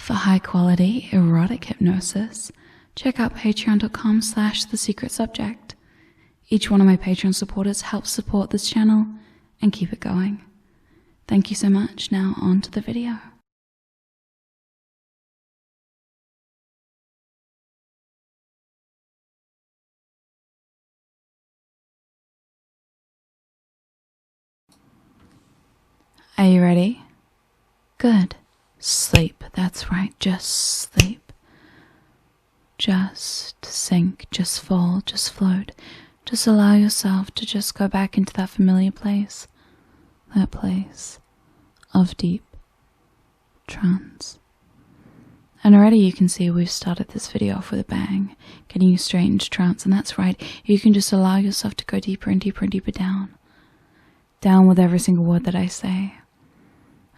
For high quality erotic hypnosis, check out patreon.com/thesecretsubject. Each one of my Patreon supporters helps support this channel and keep it going. Thank you so much. Now on to the video. Are you ready? Good. Sleep. That's right. Just sleep. Just sink. Just fall. Just float. Just allow yourself to just go back into that familiar place. That place of deep trance. And already you can see we've started this video off with a bang, getting you straight into trance. And that's right. You can just allow yourself to go deeper and deeper and deeper down. Down with every single word that I say.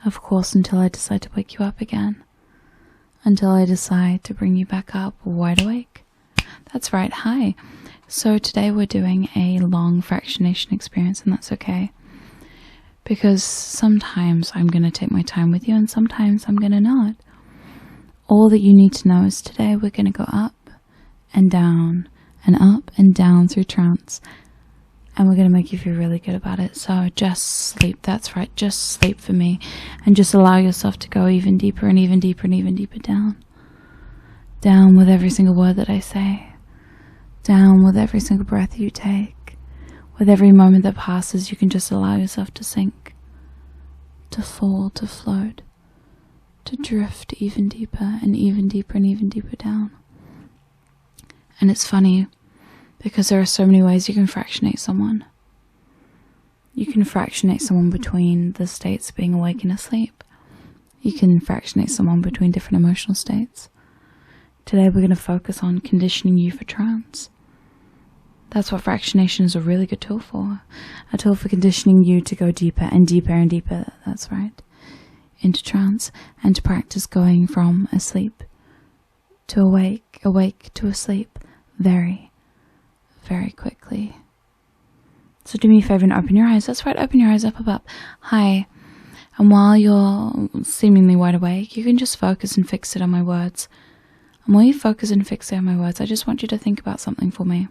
Of course, until I decide to wake you up again. Until I decide to bring you back up wide awake. That's right, hi. So today we're doing a long fractionation experience, and that's okay. Because sometimes I'm going to take my time with you and sometimes I'm going to not. All that you need to know is today we're going to go up and down through trance. And we're going to make you feel really good about it. So just sleep. That's right. Just sleep for me. And just allow yourself to go even deeper and even deeper and even deeper down. Down with every single word that I say. Down with every single breath you take. With every moment that passes, you can just allow yourself to sink. To fall, to float. To drift even deeper and even deeper and even deeper down. And it's funny, because there are so many ways you can fractionate someone. You can fractionate someone between the states of being awake and asleep. You can fractionate someone between different emotional states. Today we're going to focus on conditioning you for trance. That's what fractionation is a really good tool for. A tool for conditioning you to go deeper and deeper and deeper, that's right, into trance, and to practice going from asleep to awake, awake to asleep, very quickly. So do me a favor and open your eyes. That's right, open your eyes up. Hi. And while you're seemingly wide awake, you can just focus and fixate on my words. And while you focus and fixate on my words, I just want you to think about something for me.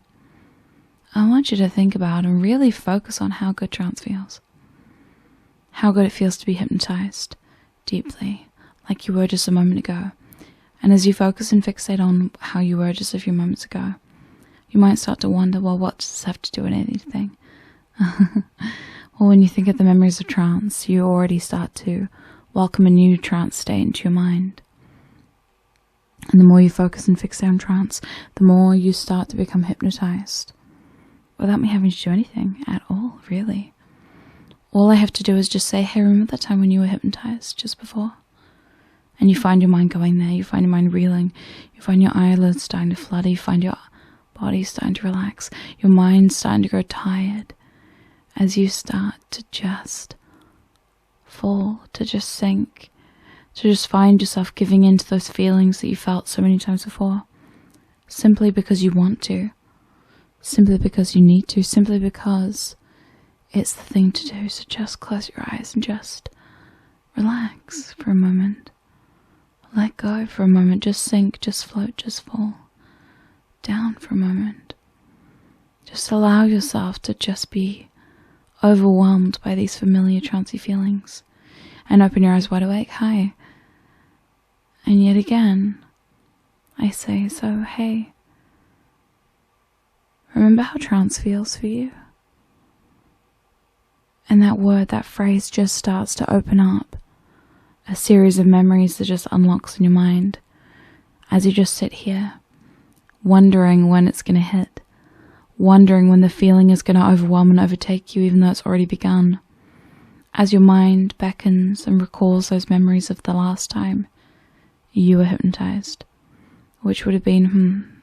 I want you to think about and really focus on how good trance feels. How good it feels to be hypnotized deeply, like you were just a moment ago. And as you focus and fixate on how you were just a few moments ago, you might start to wonder, well, what does this have to do with anything? Well, when you think of the memories of trance, you already start to welcome a new trance state into your mind. And the more you focus and fixate on trance, the more you start to become hypnotized. Without me having to do anything at all, really. All I have to do is just say, hey, remember that time when you were hypnotized just before? And you find your mind going there, you find your mind reeling, you find your eyelids starting to flutter, you find your body starting to relax, your mind starting to grow tired as you start to just fall, to just sink, to just find yourself giving in to those feelings that you felt so many times before, simply because you want to, simply because you need to, simply because it's the thing to do. So just close your eyes and just relax for a moment. Let go for a moment. Just sink, just float, just fall down for a moment. Just allow yourself to just be overwhelmed by these familiar trancey feelings. And open your eyes wide awake. Hi. And yet again, I say, so hey, remember how trance feels for you? And that word, that phrase just starts to open up a series of memories that just unlocks in your mind as you just sit here, wondering when it's going to hit, wondering when the feeling is going to overwhelm and overtake you, even though it's already begun. As your mind beckons and recalls those memories of the last time you were hypnotized, which would have been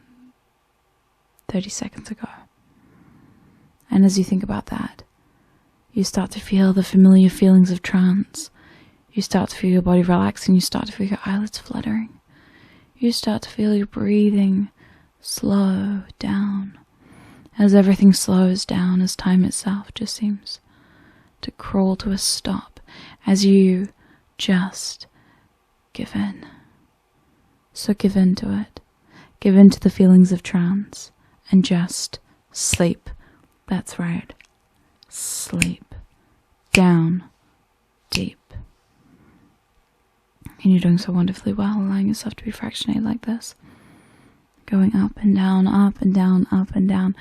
30 seconds ago. And as you think about that, you start to feel the familiar feelings of trance. You start to feel your body relaxing. You start to feel your eyelids fluttering. You start to feel your breathing slow down. As everything slows down, as time itself just seems to crawl to a stop, as you just give in. So give in to it. Give in to the feelings of trance and just sleep. That's right. Sleep. Down. Deep. And you're doing so wonderfully well, allowing yourself to be fractionated like this. Going up and down, up and down, up and down.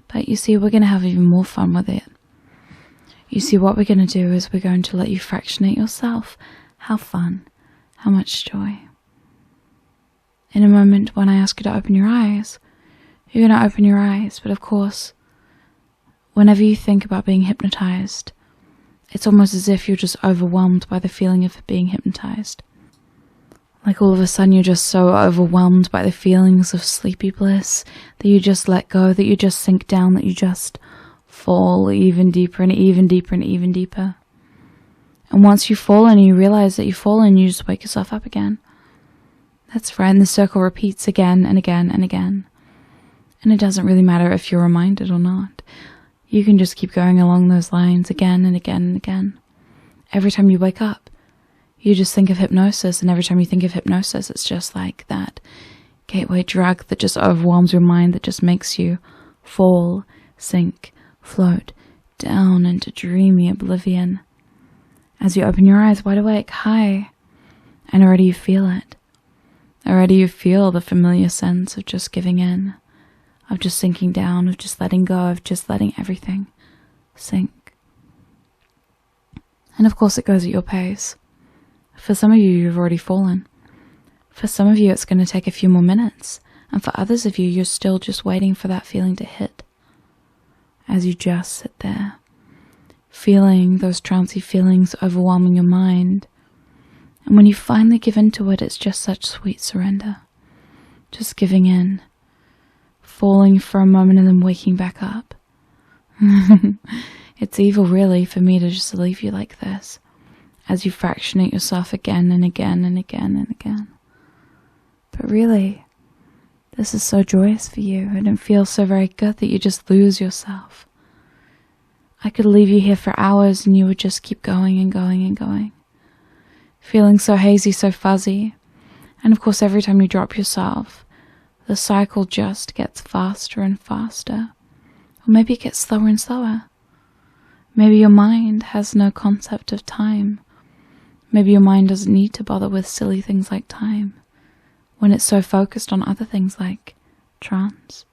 But you see, we're going to have even more fun with it. You see, what we're going to do is we're going to let you fractionate yourself. How fun. How much joy. In a moment, when I ask you to open your eyes, you're going to open your eyes. But of course, whenever you think about being hypnotized, it's almost as if you're just overwhelmed by the feeling of being hypnotized. Like all of a sudden you're just so overwhelmed by the feelings of sleepy bliss that you just let go, that you just sink down, that you just fall even deeper and even deeper and even deeper. And once you fall and you realize that you've fallen, you just wake yourself up again. That's right, and the circle repeats again and again and again. And it doesn't really matter if you're reminded or not. You can just keep going along those lines again and again and again. Every time you wake up, you just think of hypnosis, and every time you think of hypnosis, it's just like that gateway drug that just overwhelms your mind, that just makes you fall, sink, float down into dreamy oblivion. As you open your eyes wide awake, hi, and already you feel it. Already you feel the familiar sense of just giving in, of just sinking down, of just letting go, of just letting everything sink. And of course it goes at your pace. For some of you, you've already fallen. For some of you, it's going to take a few more minutes. And for others of you, you're still just waiting for that feeling to hit. As you just sit there, feeling those trancey feelings overwhelming your mind. And when you finally give into it, it's just such sweet surrender. Just giving in. Falling for a moment and then waking back up. It's evil, really, for me to just leave you like this. As you fractionate yourself again and again and again and again. But really, this is so joyous for you, and it feels so very good that you just lose yourself. I could leave you here for hours and you would just keep going and going and going. Feeling so hazy, so fuzzy. And of course, every time you drop yourself, the cycle just gets faster and faster. Or maybe it gets slower and slower. Maybe your mind has no concept of time. Maybe your mind doesn't need to bother with silly things like time when it's so focused on other things like trance.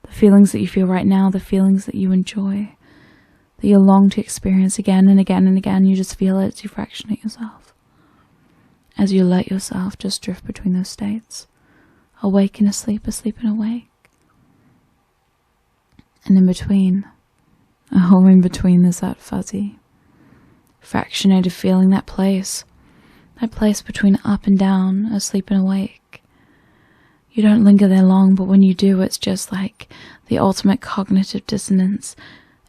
The feelings that you feel right now, the feelings that you enjoy, that you long to experience again and again and again, you just feel it as you fractionate yourself. As you let yourself just drift between those states, awake and asleep, asleep and awake. And in between, in between there's that fuzzy, fractionated feeling, that place between up and down, asleep and awake. You don't linger there long, but when you do, it's just like the ultimate cognitive dissonance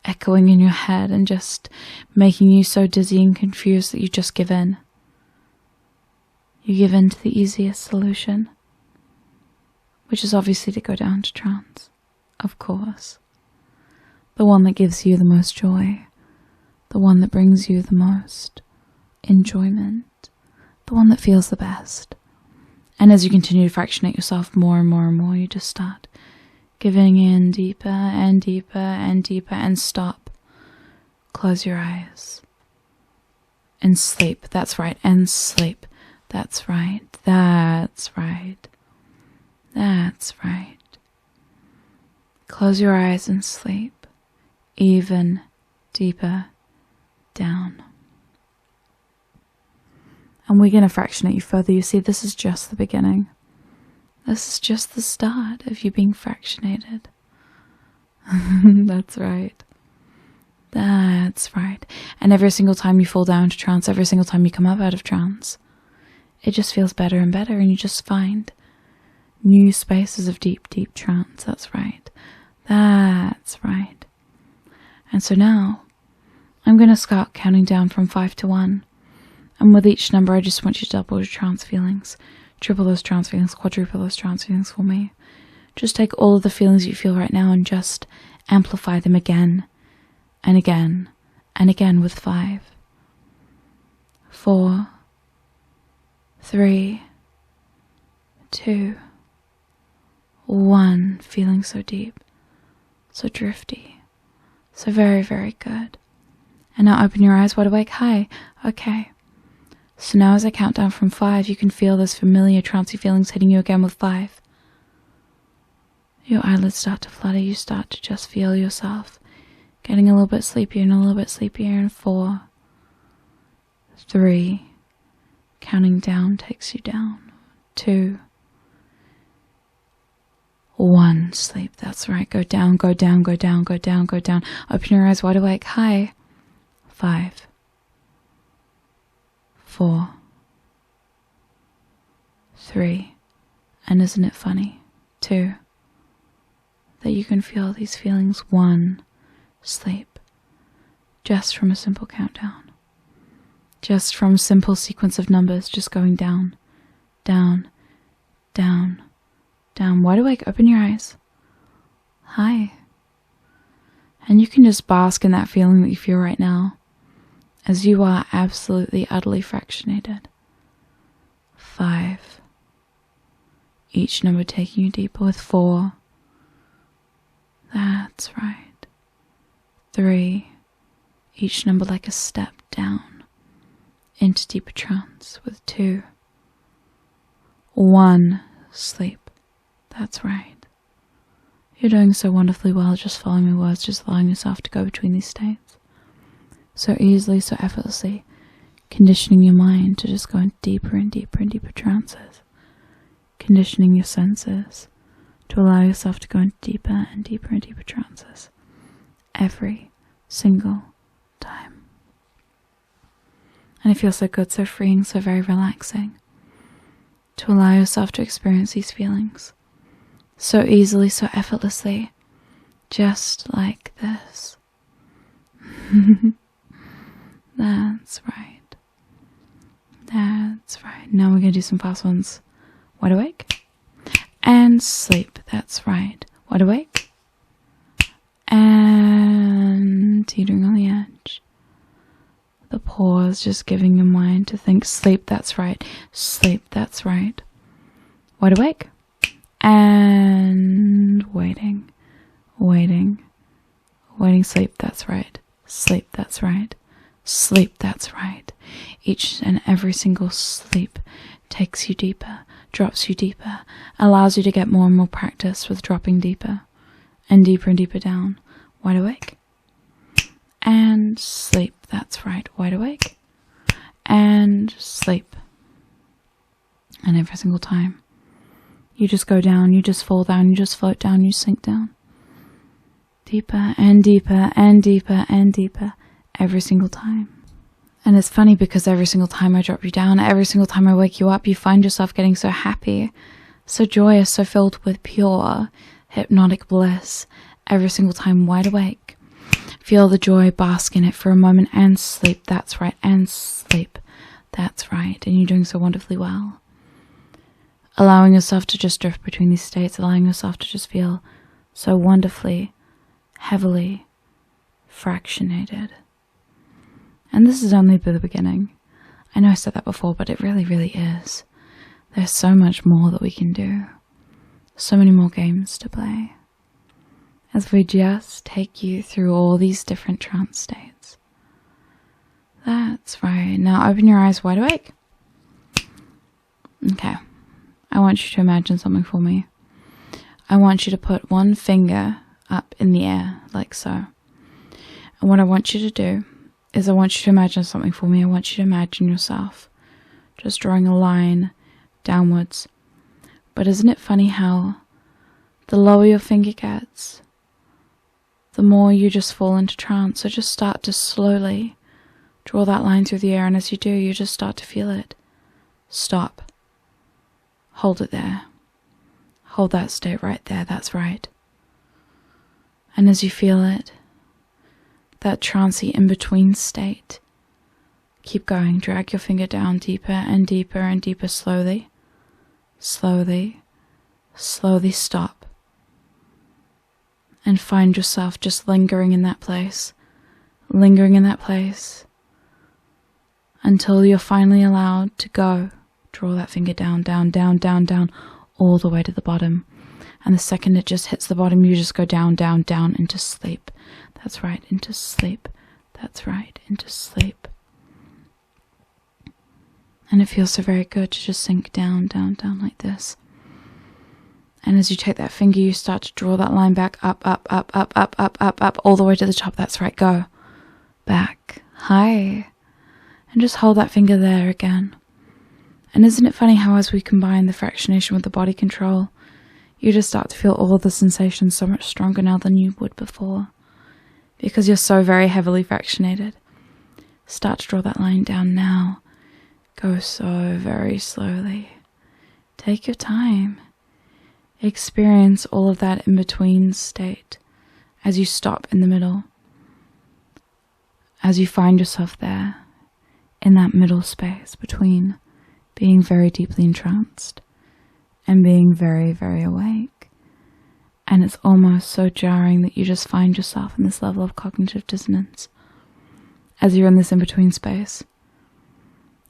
echoing in your head and just making you so dizzy and confused that you just give in. You give in to the easiest solution, which is obviously to go down to trance, of course. The one that gives you the most joy. The one that brings you the most enjoyment, the one that feels the best. And as you continue to fractionate yourself more and more and more, you just start giving in deeper and deeper and deeper, and stop. Close your eyes. And sleep. That's right. And sleep. That's right. That's right. That's right. Close your eyes and sleep. Even deeper down. And we're going to fractionate you further. You see, this is just the beginning. This is just the start of you being fractionated. That's right. That's right. And every single time you fall down to trance, every single time you come up out of trance, it just feels better and better, and you just find new spaces of deep, deep trance. That's right. That's right. And so now, I'm going to start counting down from 5 to 1. And with each number, I just want you to double your trance feelings. Triple those trance feelings, quadruple those trance feelings for me. Just take all of the feelings you feel right now and just amplify them again and again and again with 5, 4, 3, 2, 1. Feeling so deep, so drifty, so very, very good. And now open your eyes wide awake. Hi. Okay. So now as I count down from 5, you can feel those familiar trancey feelings hitting you again with 5. Your eyelids start to flutter. You start to just feel yourself getting a little bit sleepier and a little bit sleepier. And 4, 3, counting down takes you down. 2, 1, sleep. That's right. Go down, go down, go down, go down, go down. Open your eyes wide awake. Hi. 5, 4, 3, and isn't it funny? 2, that you can feel these feelings. 1, sleep. Just from a simple countdown. Just from a simple sequence of numbers, just going down, down, down, down. Wide awake, open your eyes. Hi. And you can just bask in that feeling that you feel right now, as you are absolutely, utterly fractionated. 5. Each number taking you deeper with 4. That's right. 3. Each number like a step down into deeper trance with 2. 1. Sleep. That's right. You're doing so wonderfully well, just following my words, just allowing yourself to go between these states. So easily, so effortlessly, conditioning your mind to just go into deeper and deeper and deeper trances. Conditioning your senses to allow yourself to go into deeper and deeper and deeper trances. Every single time. And it feels so good, so freeing, so very relaxing. To allow yourself to experience these feelings. So easily, so effortlessly. Just like this. That's right. That's right. Now we're going to do some fast ones. Wide awake. And sleep. That's right. Wide awake. And teetering on the edge. The pause, just giving your mind to think. Sleep. That's right. Sleep. That's right. Wide awake. And waiting. Waiting. Waiting. Sleep. That's right. Sleep. That's right. Sleep, that's right. Each and every single sleep takes you deeper, drops you deeper, allows you to get more and more practice with dropping deeper and deeper down. Wide awake. And sleep, that's right. Wide awake. And sleep. And every single time, you just go down, you just fall down, you just float down, you sink down. Deeper and deeper and deeper and deeper. Every single time. And it's funny because every single time I drop you down, every single time I wake you up, you find yourself getting so happy, so joyous, so filled with pure hypnotic bliss. Every single time, wide awake. Feel the joy, bask in it for a moment, and sleep. That's right. And sleep. That's right. And you're doing so wonderfully well. Allowing yourself to just drift between these states, allowing yourself to just feel so wonderfully, heavily fractionated. And this is only the beginning. I know I said that before, but it really, really is. There's so much more that we can do. So many more games to play. As we just take you through all these different trance states. That's right. Now open your eyes wide awake. Okay. I want you to imagine something for me. I want you to put one finger up in the air, like so. And what I want you to do is I want you to imagine something for me. I want you to imagine yourself just drawing a line downwards. But isn't it funny how the lower your finger gets, the more you just fall into trance. So just start to slowly draw that line through the air, and as you do, you just start to feel it. Stop. Hold it there. Hold that state right there. That's right. And as you feel it, that trancey in-between state, keep going. Drag your finger down deeper and deeper and deeper slowly. Slowly, slowly stop. And find yourself just lingering in that place. Lingering in that place. Until you're finally allowed to go. Draw that finger down, down, down, down, down. all the way to the bottom. And the second it just hits the bottom, you just go down, down, down into sleep. That's right, into sleep. That's right, into sleep. And it feels so very good to just sink down, down, down like this. And as you take that finger, you start to draw that line back up, up, up, up, up, up, up, up, all the way to the top. That's right, go. Back, high. And just hold that finger there again. And isn't it funny how as we combine the fractionation with the body control, you just start to feel all of the sensations so much stronger now than you would before. Because you're so very heavily fractionated. Start to draw that line down now. Go so very slowly. Take your time. Experience all of that in-between state as you stop in the middle. As you find yourself there, in that middle space between being very deeply entranced and being very, very awake. And it's almost so jarring that you just find yourself in this level of cognitive dissonance as you're in this in-between space.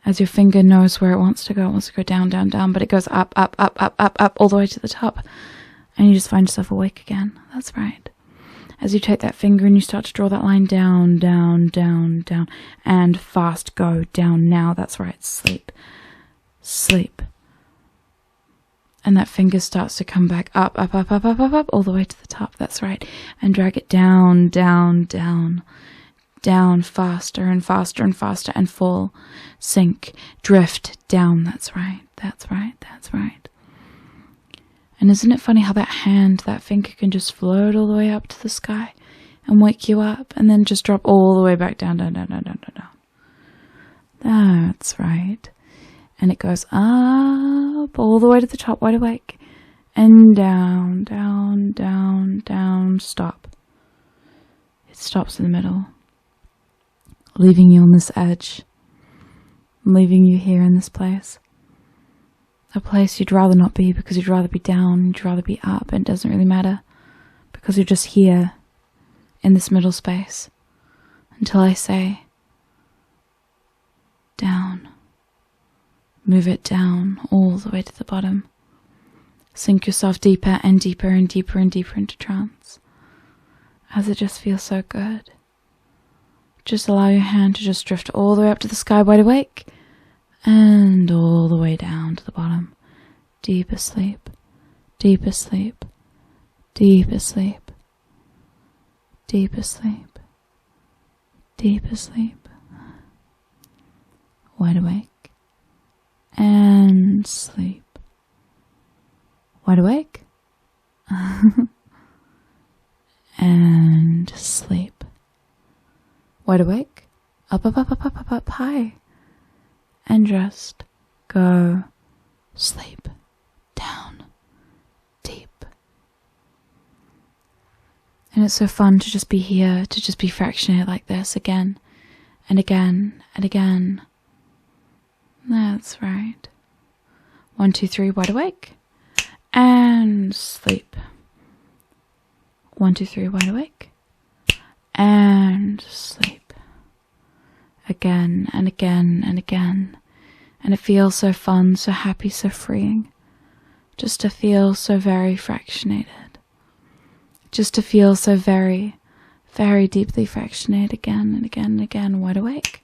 As your finger knows where it wants to go. It wants to go down, down, down, but it goes up, up, up, up, up, up, all the way to the top. And you just find yourself awake again. That's right. As you take that finger and you start to draw that line down, down, down, down, and fast go down now. That's right. Sleep. Sleep. And that finger starts to come back up, up, up, up, up, up, up, all the way to the top. That's right. And drag it down, down, down. Down faster and faster and faster and fall, sink, drift down. That's right, that's right, that's right. And isn't it funny how that hand, that finger can just float all the way up to the sky and wake you up and then just drop all the way back down, down, down, down, down, down, down. That's right. And it goes up all the way to the top, wide awake, and down, down, down, down, stop. It stops in the middle. Leaving you on this edge, leaving you here in this place. A place you'd rather not be because you'd rather be down, you'd rather be up, and it doesn't really matter because you're just here in this middle space until I say down. Move it down all the way to the bottom. Sink yourself deeper and deeper and deeper and deeper into trance as it just feels so good. Just allow your hand to just drift all the way up to the sky, wide awake, and all the way down to the bottom. Deep asleep, deep asleep, deep asleep, deep asleep, deep asleep, wide awake, and sleep. Wide awake, and sleep. Wide awake, up, up, up, up, up, up, up, high, and just go sleep, down, deep. And it's so fun to just be here, to just be fractionated like this again, and again, and again. That's right. 1, 2, 3, wide awake, and sleep. 1, 2, 3, wide awake, and sleep. Again and again and again. And it feels so fun, so happy, so freeing. Just to feel so very fractionated. Just to feel so very, very deeply fractionated again and again and again. Wide awake.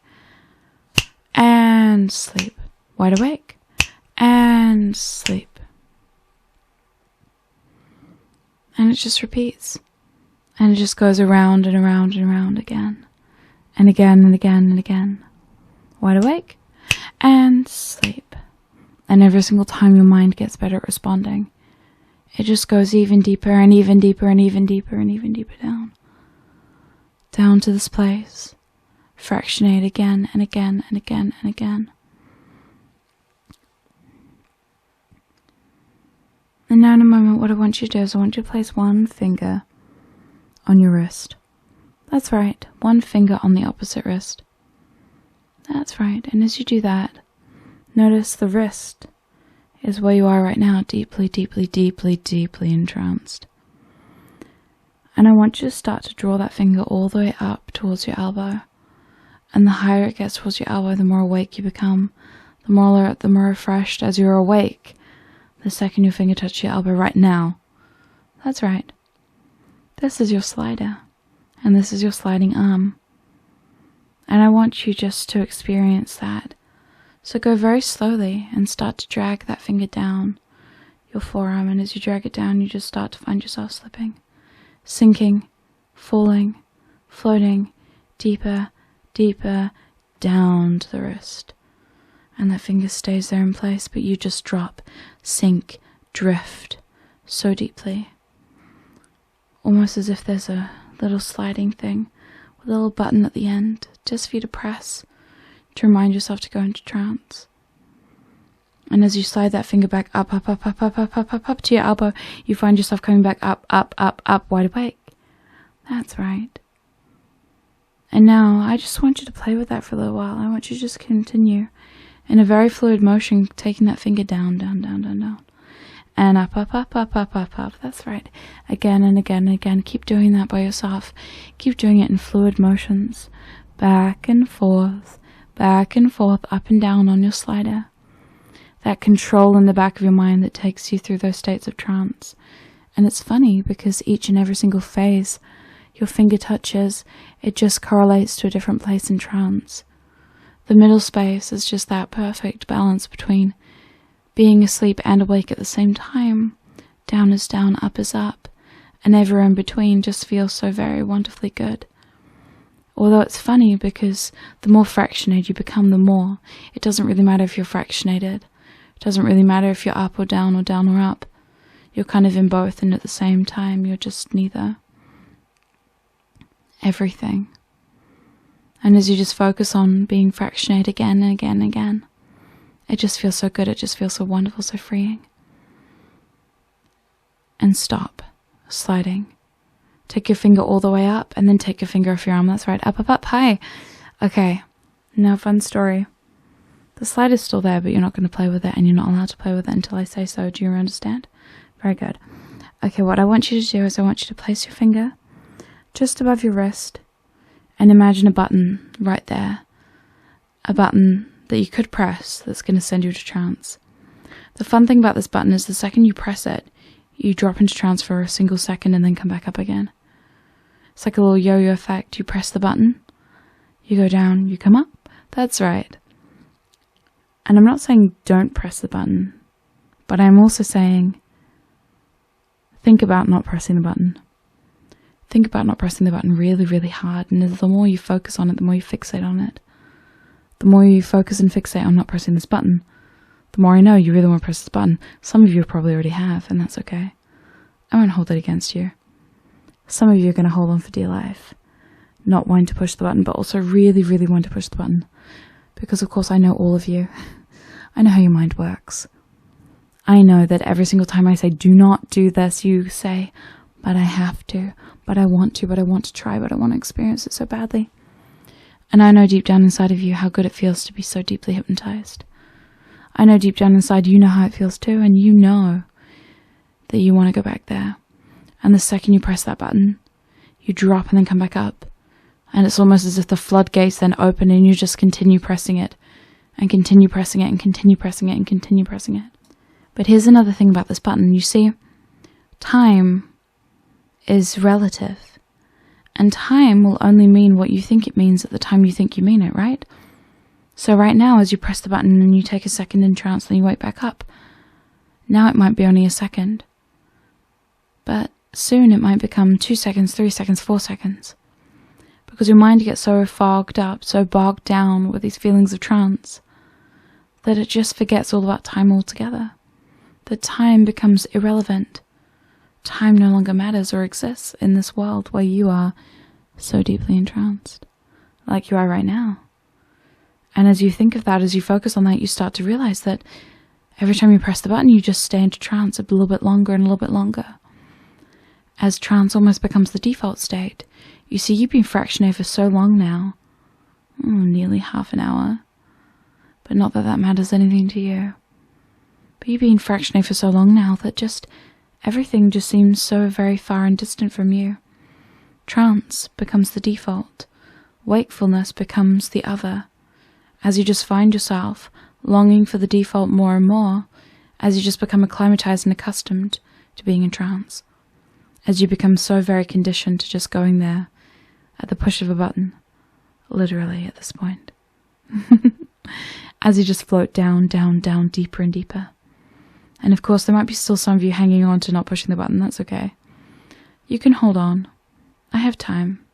And sleep. Wide awake. And sleep. And it just repeats. And it just goes around and around and around again. And again and again and again. Wide awake. And sleep. And every single time your mind gets better at responding, it just goes even deeper and even deeper and even deeper and even deeper down. Down to this place. Fractionate again and again and again and again. And now in a moment, what I want you to do is I want you to place one finger on your wrist. That's right, one finger on the opposite wrist. That's right, and as you do that, notice the wrist is where you are right now, deeply, deeply, deeply, deeply entranced. And I want you to start to draw that finger all the way up towards your elbow. And the higher it gets towards your elbow, the more awake you become. The more refreshed as you're awake, The second your finger touches your elbow right now, that's right. This is your slider, and this is your sliding arm. And I want you just to experience that. So go very slowly and start to drag that finger down your forearm, and as you drag it down, you just start to find yourself slipping, sinking, falling, floating, deeper, deeper, down to the wrist. And that finger stays there in place, but you just drop, sink, drift so deeply. Almost as if there's a little sliding thing with a little button at the end, just for you to press, to remind yourself to go into trance. And as you slide that finger back up, up, up, up, up, up, up, up, up to your elbow, you find yourself coming back up, up, up, up, wide awake. That's right. And now I just want you to play with that for a little while. I want you to just continue in a very fluid motion, taking that finger down, down, down, down, down. And up, up, up, up, up, up, up. That's right. Again and again and again. Keep doing that by yourself. Keep doing it in fluid motions. Back and forth, up and down on your slider. That control in the back of your mind that takes you through those states of trance. And it's funny because each and every single phase your finger touches, it just correlates to a different place in trance. The middle space is just that perfect balance between being asleep and awake at the same time. Down is down, up is up, and everywhere in between just feels so very wonderfully good. Although it's funny because the more fractionated you become, the more. It doesn't really matter if you're fractionated. It doesn't really matter if you're up or down or up. You're kind of in both, and at the same time you're just neither. Everything. And as you just focus on being fractionated again and again and again, it just feels so good, it just feels so wonderful, so freeing. And stop sliding. Take your finger all the way up, and then take your finger off your arm. That's right, up, up, up, high. Okay, now fun story. The slide is still there, but you're not going to play with it, and you're not allowed to play with it until I say so. Do you understand? Very good. Okay, what I want you to do is I want you to place your finger just above your wrist, and imagine a button right there. A button that you could press that's going to send you to trance. The fun thing about this button is the second you press it, you drop into trance for a single second and then come back up again. It's like a little yo-yo effect. You press the button, you go down, you come up. That's right. And I'm not saying don't press the button, but I'm also saying think about not pressing the button. Think about not pressing the button really, really hard. And the more you focus on it, the more you fixate on it. The more you focus and fixate on not pressing this button, the more I know you really want to press this button. Some of you probably already have, and that's okay. I won't hold it against you. Some of you are going to hold on for dear life, not wanting to push the button, but also really, really want to push the button. Because, of course, I know all of you. I know how your mind works. I know that every single time I say, do not do this, you say, but I have to, but I want to, but I want to try, but I want to experience it so badly. And I know deep down inside of you how good it feels to be so deeply hypnotized. I know deep down inside you know how it feels too, and you know that you want to go back there. And the second you press that button, you drop and then come back up. And it's almost as if the floodgates then open and you just continue pressing it, and continue pressing it, and continue pressing it, and continue pressing it. But here's another thing about this button. You see, time is relative. And time will only mean what you think it means at the time you think you mean it, right? So right now, as you press the button and you take a second in trance, then you wake back up. Now it might be only a second. But soon it might become 2 seconds, 3 seconds, 4 seconds. Because your mind gets so fogged up, so bogged down with these feelings of trance, that it just forgets all about time altogether. That time becomes irrelevant. Time no longer matters or exists in this world where you are so deeply entranced, like you are right now. And as you think of that, as you focus on that, you start to realize that every time you press the button, you just stay into trance a little bit longer and a little bit longer. As trance almost becomes the default state. You see, you've been fractionated for so long now, nearly half an hour. But not that that matters anything to you. But you've been fractionated for so long now that just everything just seems so very far and distant from you. Trance becomes the default. Wakefulness becomes the other. As you just find yourself longing for the default more and more, as you just become acclimatized and accustomed to being in trance, as you become so very conditioned to just going there at the push of a button, literally at this point, as you just float down, down, down, deeper and deeper. And of course, there might be still some of you hanging on to not pushing the button. That's okay. You can hold on. I have time.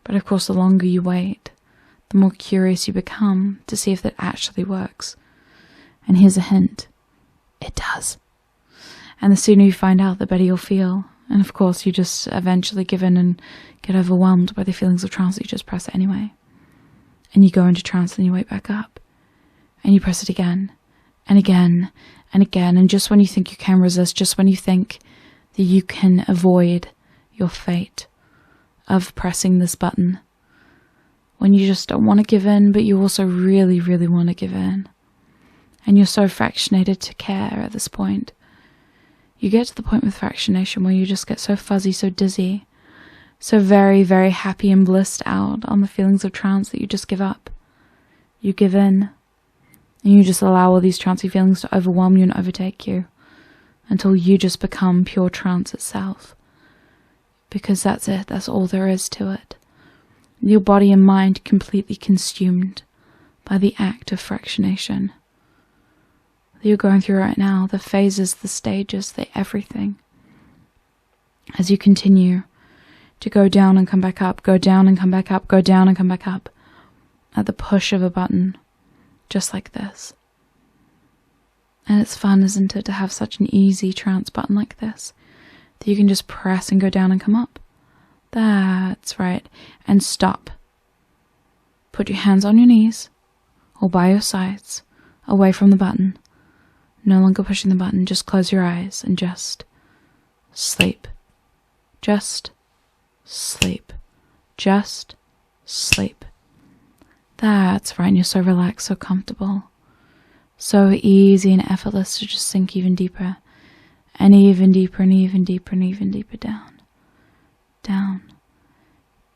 But of course, the longer you wait, the more curious you become to see if that actually works. And here's a hint. It does. And the sooner you find out, the better you'll feel. And of course, you just eventually give in and get overwhelmed by the feelings of trance. You just press it anyway. And you go into trance and you wake back up. And you press it again and again and again. And just when you think you can resist, just when you think that you can avoid your fate of pressing this button, when you just don't want to give in, but you also really, really want to give in, and you're so fractionated to care at this point, you get to the point with fractionation where you just get so fuzzy, so dizzy, so very, very happy and blissed out on the feelings of trance that you just give up. You give in, and you just allow all these trancey feelings to overwhelm you and overtake you until you just become pure trance itself. Because that's it, that's all there is to it. Your body and mind completely consumed by the act of fractionation that you're going through right now, the phases, the stages, the everything. As you continue to go down and come back up, go down and come back up, go down and come back up, at the push of a button, just like this. And it's fun, isn't it, to have such an easy trance button like this, that you can just press and go down and come up. That's right. And stop. Put your hands on your knees or by your sides, away from the button. No longer pushing the button. Just close your eyes and just sleep. Just sleep. Just sleep. That's right. And you're so relaxed, so comfortable. So easy and effortless to just sink even deeper. And even deeper and even deeper and even deeper down. Down.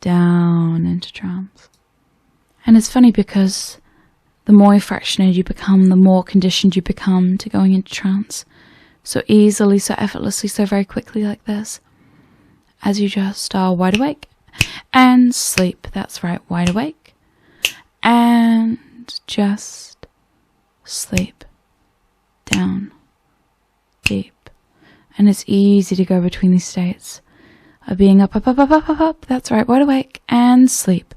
Down into trance. And it's funny because the more fractionated you become, the more conditioned you become to going into trance. So easily, so effortlessly, so very quickly like this. As you just are wide awake and sleep. That's right, wide awake. And just sleep. Down. Deep. And it's easy to go between these states of being up, up, up, up, up, up, up. That's right, wide awake and sleep.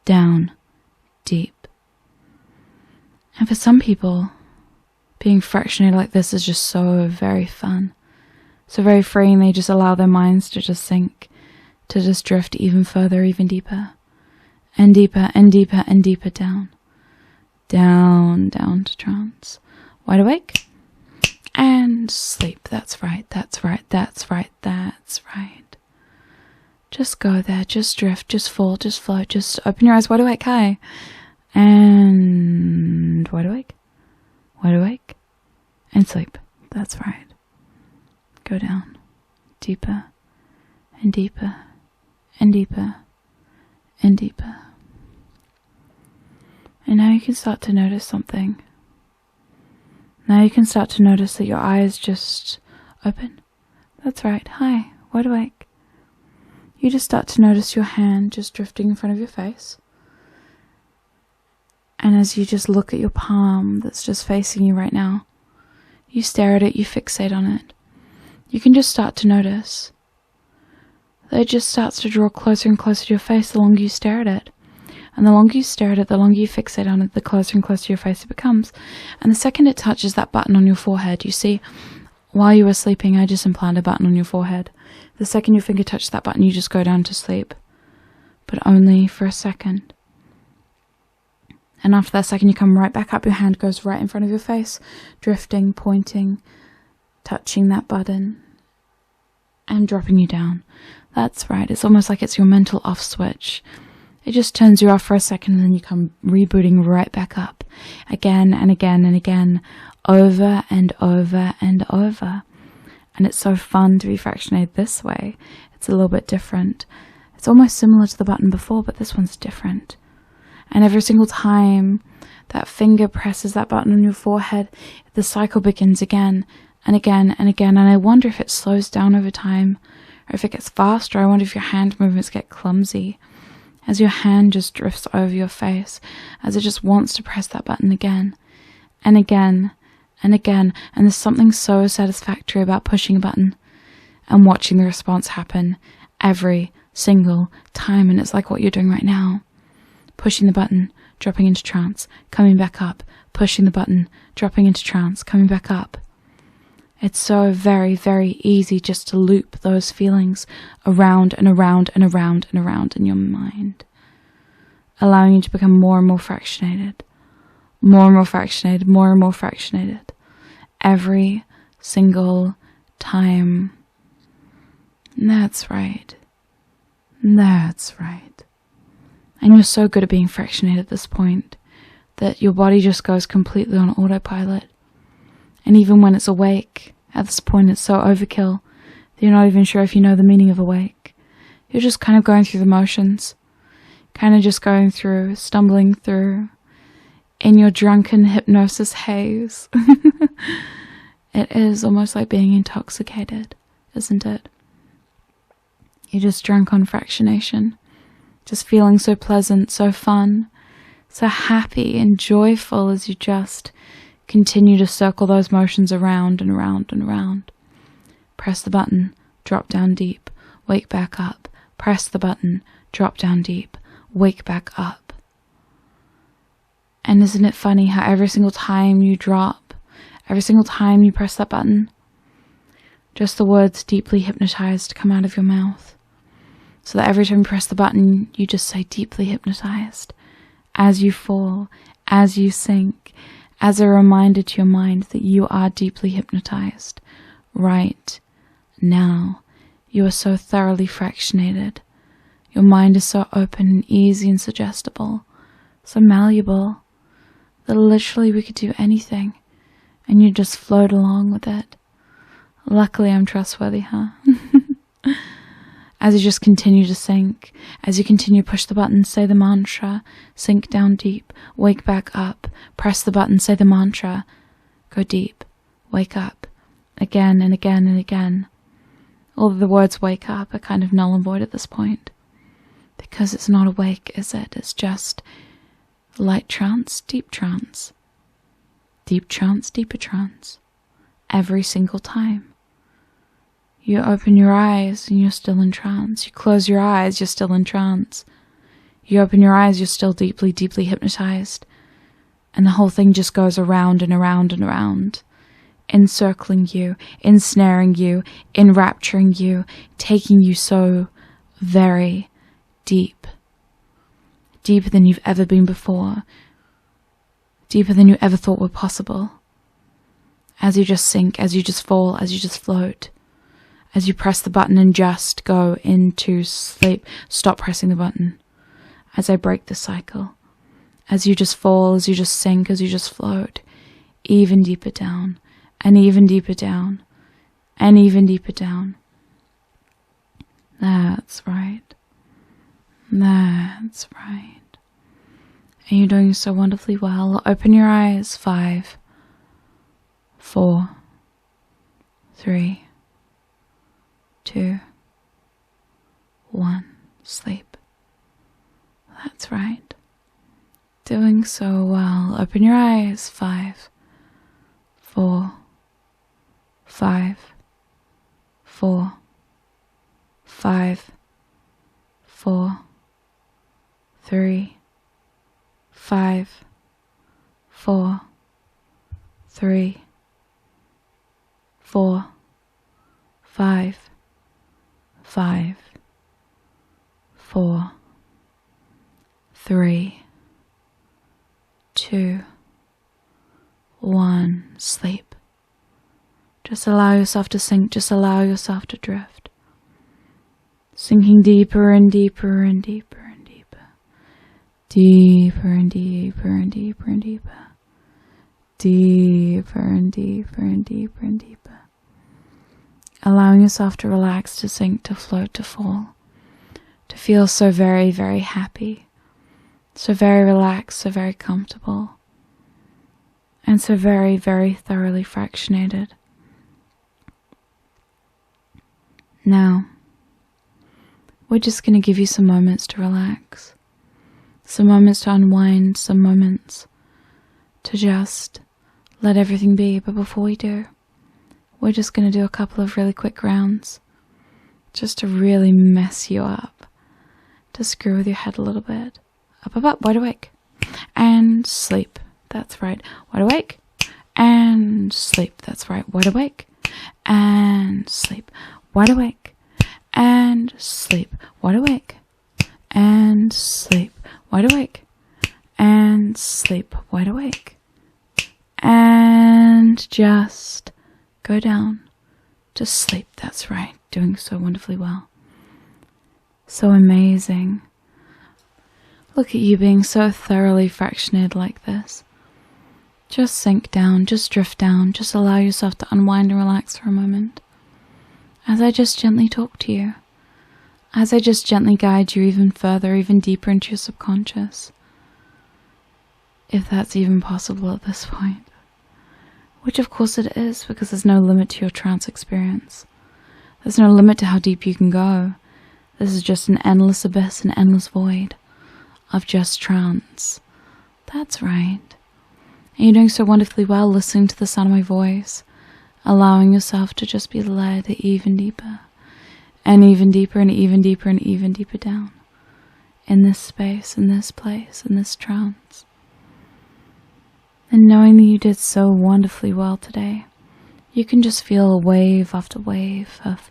Down. Deep. And for some people, being fractionated like this is just so very fun. So very freeing. They just allow their minds to just sink, to just drift even further, even deeper. And deeper and deeper and deeper down. Down, down to trance. Wide awake. And sleep. That's right, that's right, that's right, that's right. Just go there, just drift, just fall, just float, just open your eyes wide awake, hi. And wide awake, and sleep. That's right. Go down, deeper, and deeper, and deeper, and deeper. And now you can start to notice something. Now you can start to notice that your eyes just open. That's right. Hi, wide awake. You just start to notice your hand just drifting in front of your face. And as you just look at your palm that's just facing you right now, you stare at it, you fixate on it. You can just start to notice that it just starts to draw closer and closer to your face the longer you stare at it. And the longer you stare at it, the longer you fixate on it, the closer and closer to your face it becomes. And the second it touches that button on your forehead, you see, while you were sleeping, I just implanted a button on your forehead. The second your finger touches that button, you just go down to sleep. But only for a second. And after that second, you come right back up. Your hand goes right in front of your face, drifting, pointing, touching that button, and dropping you down. That's right. It's almost like it's your mental off switch. It just turns you off for a second, and then you come rebooting right back up. Again and again and again. Over and over and over. And it's so fun to be fractionated this way. It's a little bit different. It's almost similar to the button before, but this one's different. And every single time that finger presses that button on your forehead, the cycle begins again and again and again. And I wonder if it slows down over time, or if it gets faster. I wonder if your hand movements get clumsy as your hand just drifts over your face, as it just wants to press that button again and again and again. And there's something so satisfactory about pushing a button and watching the response happen every single time. And it's like what you're doing right now. Pushing the button, dropping into trance, coming back up, pushing the button, dropping into trance, coming back up. It's so very, very easy just to loop those feelings around and around and around and around in your mind, allowing you to become more and more fractionated, more and more fractionated, more and more fractionated, every single time. That's right. That's right. And you're so good at being fractionated at this point that your body just goes completely on autopilot. And even when it's awake, at this point it's so overkill that you're not even sure if you know the meaning of awake. You're just kind of going through the motions, kind of just going through, stumbling through, in your drunken hypnosis haze. It is almost like being intoxicated, isn't it? You're just drunk on fractionation, just feeling so pleasant, so fun, so happy and joyful as you just continue to circle those motions around and around and around. Press the button, drop down deep, wake back up. Press the button, drop down deep, wake back up. And isn't it funny how every single time you drop, every single time you press that button, just the words deeply hypnotized come out of your mouth. So that every time you press the button, you just say deeply hypnotized. As you fall, as you sink, as a reminder to your mind that you are deeply hypnotized right now. You are so thoroughly fractionated. Your mind is so open and easy and suggestible, so malleable, that literally we could do anything and you just float along with it. Luckily I'm trustworthy, huh? As you just continue to sink, as you continue to push the button, say the mantra, sink down deep, wake back up, press the button, say the mantra, go deep, wake up, again and again and again. All of the words wake up are kind of null and void at this point, because it's not awake, is it? It's just light trance, deep trance, deeper trance, every single time. You open your eyes and you're still in trance. You close your eyes, you're still in trance. You open your eyes, you're still deeply, deeply hypnotized. And the whole thing just goes around and around and around, encircling you, ensnaring you, enrapturing you, taking you so very deep. Deeper than you've ever been before. Deeper than you ever thought were possible. As you just sink, as you just fall, as you just float. As you press the button and just go into sleep, stop pressing the button. As I break the cycle. As you just fall, as you just sink, as you just float. Even deeper down, and even deeper down, and even deeper down. That's right. That's right. And you're doing so wonderfully well. Open your eyes. 5, 4, 3, 2, 1, sleep. That's right. Doing so well. Open your eyes. 5, 4, 5, 4, 5, 4, 3, 5, 4, 3, 4, 5, 5, 4, 3, 2, 1, sleep. Just allow yourself to sink, just allow yourself to drift. Sinking deeper and deeper and deeper and deeper. Deeper and deeper and deeper and deeper. Deeper and deeper and deeper and deeper. Allowing yourself to relax, to sink, to float, to fall. To feel so very, very happy. So very relaxed, so very comfortable. and so very, very thoroughly fractionated. Now, we're just going to give you some moments to relax, some moments to unwind, some moments to just let everything be. But before we do, we're just going to do a couple of really quick rounds just to really mess you up, to screw with your head a little bit. Up, wide awake, and sleep. That's right, wide awake, and sleep. That's right, wide awake, and sleep. Wide awake, and sleep. Wide awake, and sleep. Wide awake, and sleep. Wide awake, and just go down to sleep. That's right, doing so wonderfully well. So amazing. Look at you being so thoroughly fractionated like this. Just sink down, just drift down, just allow yourself to unwind and relax for a moment. As I just gently talk to you, as I just gently guide you even further, even deeper into your subconscious. If that's even possible at this point. Which of course it is, because there's no limit to your trance experience. There's no limit to how deep you can go. This is just an endless abyss, an endless void of just trance. That's right. And you're doing so wonderfully well listening to the sound of my voice, allowing yourself to just be led even deeper, and even deeper, and even deeper, and even deeper down in this space, in this place, in this trance. And knowing that you did so wonderfully well today, you can just feel a wave after wave of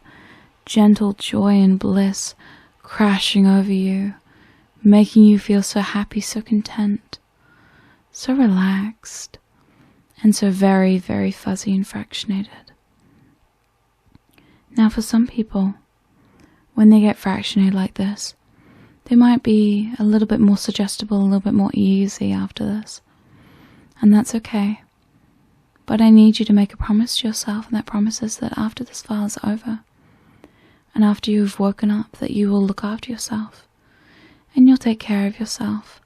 gentle joy and bliss crashing over you, making you feel so happy, so content, so relaxed, and so very, very fuzzy and fractionated. Now for some people, when they get fractionated like this, they might be a little bit more suggestible, a little bit more easy after this. And that's okay. But I need you to make a promise to yourself, and that promise is that after this file is over, and after you've woken up, that you will look after yourself, and you'll take care of yourself.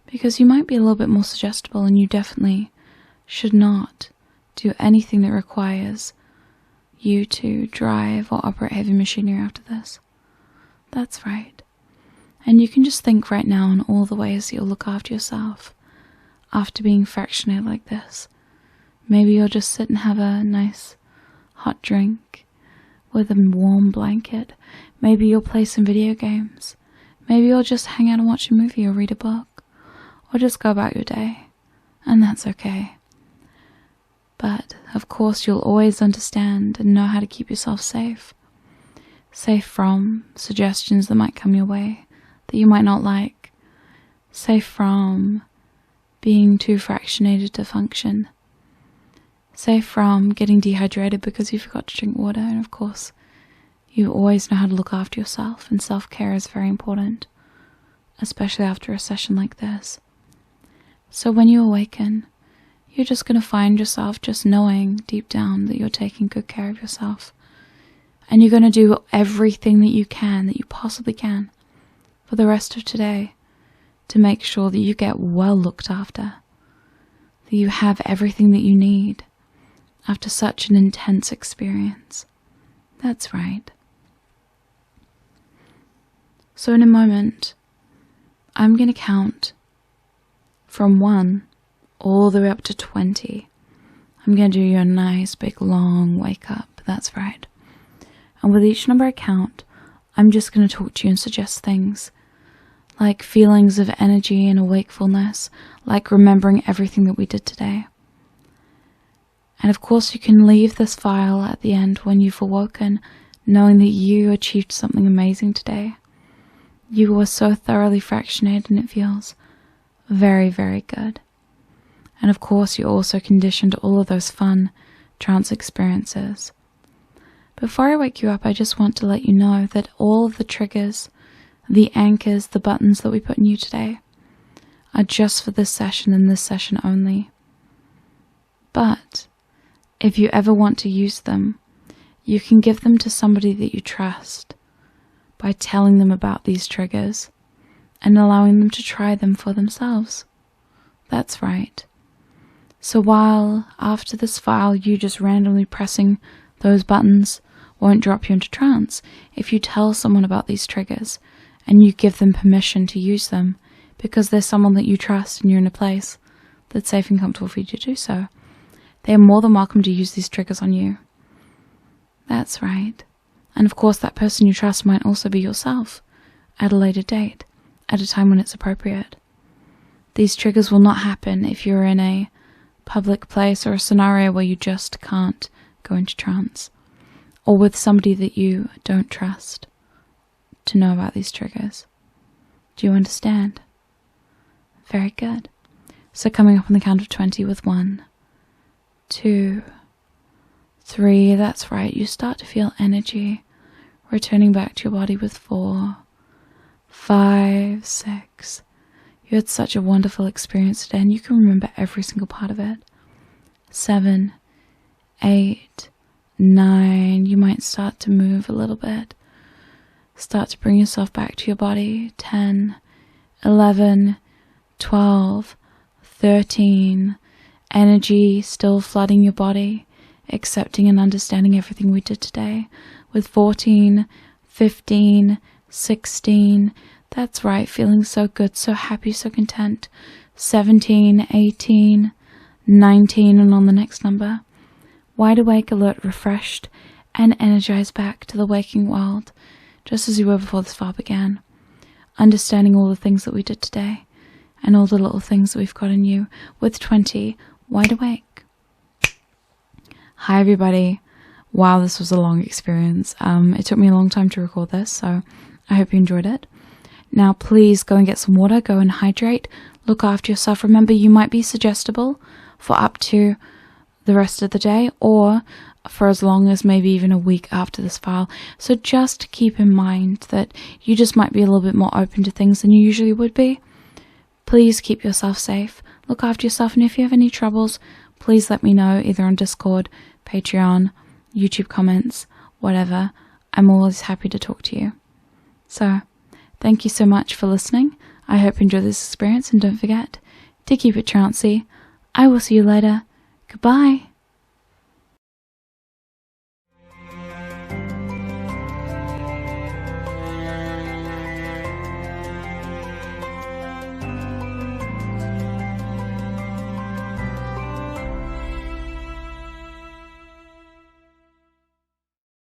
Because you might be a little bit more suggestible, and you definitely should not do anything that requires you to drive or operate heavy machinery after this. That's right. And you can just think right now on all the ways that you'll look after yourself after being fractionated like this. Maybe you'll just sit and have a nice hot drink with a warm blanket. Maybe you'll play some video games. Maybe you'll just hang out and watch a movie or read a book, or just go about your day. And that's okay. But of course you'll always understand and know how to keep yourself safe. Safe from suggestions that might come your way that you might not like. Safe from being too fractionated to function. Safe from getting dehydrated because you forgot to drink water. And of course, you always know how to look after yourself, and self-care is very important, especially after a session like this. So when you awaken, you're just going to find yourself just knowing deep down that you're taking good care of yourself. And you're going to do everything that you can, that you possibly can, for the rest of today, to make sure that you get well looked after, that you have everything that you need after such an intense experience. That's right. So in a moment, I'm going to count from 1 all the way up to 20. I'm going to do you a nice big long wake up. That's right. And with each number I count, I'm just going to talk to you and suggest things like feelings of energy and awakefulness, like remembering everything that we did today. And of course you can leave this file at the end when you've awoken, knowing that you achieved something amazing today. You were so thoroughly fractionated and it feels very, very good. And of course you also conditioned all of those fun trance experiences. Before I wake you up, I just want to let you know that all of the triggers, the anchors, the buttons that we put in you today are just for this session and this session only. But if you ever want to use them, you can give them to somebody that you trust by telling them about these triggers and allowing them to try them for themselves. That's right. So while after this file you just randomly pressing those buttons won't drop you into trance, if you tell someone about these triggers and you give them permission to use them because there's someone that you trust and you're in a place that's safe and comfortable for you to do so, they are more than welcome to use these triggers on you. That's right. And of course that person you trust might also be yourself at a later date, at a time when it's appropriate. These triggers will not happen if you're in a public place or a scenario where you just can't go into trance, or with somebody that you don't trust to know about these triggers. Do you understand? Very good. So coming up on the count of 20 with 1, 2, 3, that's right, you start to feel energy returning back to your body with 4, 5, 6. You had such a wonderful experience today and you can remember every single part of it. 7, 8, 9, you might start to move a little bit. Start to bring yourself back to your body. 10, 11, 12, 13, energy still flooding your body, accepting and understanding everything we did today. With 14, 15, 16, that's right, feeling so good, so happy, so content. 17, 18, 19, and on the next number. Wide awake, alert, refreshed, and energized back to the waking world, just as you were before this file began. Understanding all the things that we did today, and all the little things that we've got in you. With 20, wide awake. Hi everybody. Wow, this was a long experience. It took me a long time to record this, so I hope you enjoyed it. Now please go and get some water, go and hydrate, look after yourself. Remember, you might be suggestible for up to the rest of the day, or for as long as maybe even a week after this file. So just keep in mind that you just might be a little bit more open to things than you usually would be. Please keep yourself safe, look after yourself, and if you have any troubles, please let me know either on Discord, Patreon, YouTube comments, whatever. I'm always happy to talk to you. So, thank you so much for listening. I hope you enjoyed this experience, and don't forget to keep it trancey. I will see you later. Goodbye.